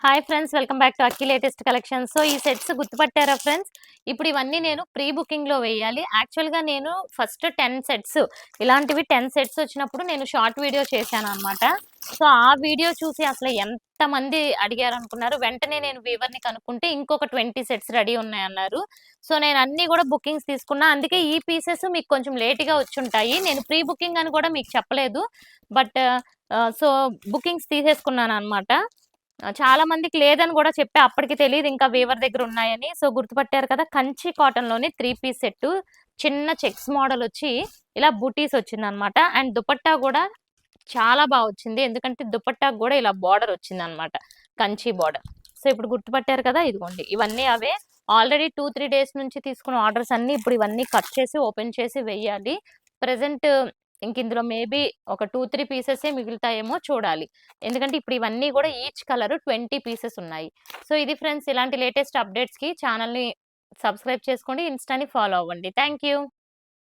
Hi friends, welcome back to Akki latest collection. So ఈ sets గుర్తుపట్టారా friends? ఇప్పుడు ఇవన్నీ నేను ప్రీ బుకింగ్లో వేయాలి. యాక్చువల్గా నేను ఫస్ట్ 10 సెట్స్ ఇలాంటివి 10 సెట్స్ వచ్చినప్పుడు నేను షార్ట్ వీడియో చేశాను అనమాట. సో ఆ వీడియో చూసి అసలు ఎంతమంది అడిగారు అనుకున్నారు. వెంటనే నేను వీవర్ని కనుక్కుంటే ఇంకొక 20 సెట్స్ రెడీ ఉన్నాయన్నారు. సో నేను అన్నీ కూడా బుకింగ్స్ తీసుకున్నా. అందుకే ఈ పీసెస్ మీకు కొంచెం లేట్గా వచ్చుంటాయి. నేను ప్రీ బుకింగ్ అని కూడా మీకు చెప్పలేదు. బట్ సో బుకింగ్స్ తీసేసుకున్నాను అనమాట. చాలా మందికి లేదని కూడా చెప్పా. అప్పటికి తెలీదు ఇంకా వీవర్ దగ్గర ఉన్నాయని. సో గుర్తుపట్టారు కదా, కంచి కాటన్‌లోని 3 పీస్ సెట్టు. చిన్న చెక్స్ మోడల్ వచ్చి ఇలా బూటీస్ వచ్చిందనమాట. అండ్ దుపట్టా కూడా చాలా బా వచ్చింది. ఎందుకంటే దుపట్టాకు కూడా ఇలా బార్డర్ వచ్చిందనమాట, కంచి బార్డర్. సో ఇప్పుడు గుర్తుపట్టారు కదా, ఇదిగోండి ఇవన్నీ అవే. ఆల్రెడీ 2-3 డేస్ నుంచి తీసుకున్న ఆర్డర్స్ అన్నీ ఇప్పుడు ఇవన్నీ కట్ చేసి ఓపెన్ చేసి వెయ్యాలి. ప్రెజెంట్ ఇంక ఇందులో మేబీ ఒక 2-3 పీసెసే మిగులుతాయేమో చూడాలి. ఎందుకంటే ఇప్పుడు ఇవన్నీ కూడా ఈచ్ కలర్ 20 పీసెస్ ఉన్నాయి. సో ఇది ఫ్రెండ్స్, ఇలాంటి లేటెస్ట్ అప్డేట్స్‌కి ఛానల్‌ని సబ్స్క్రైబ్ చేసుకోండి, ఇన్‌స్టాని ఫాలో అవ్వండి. Thank you.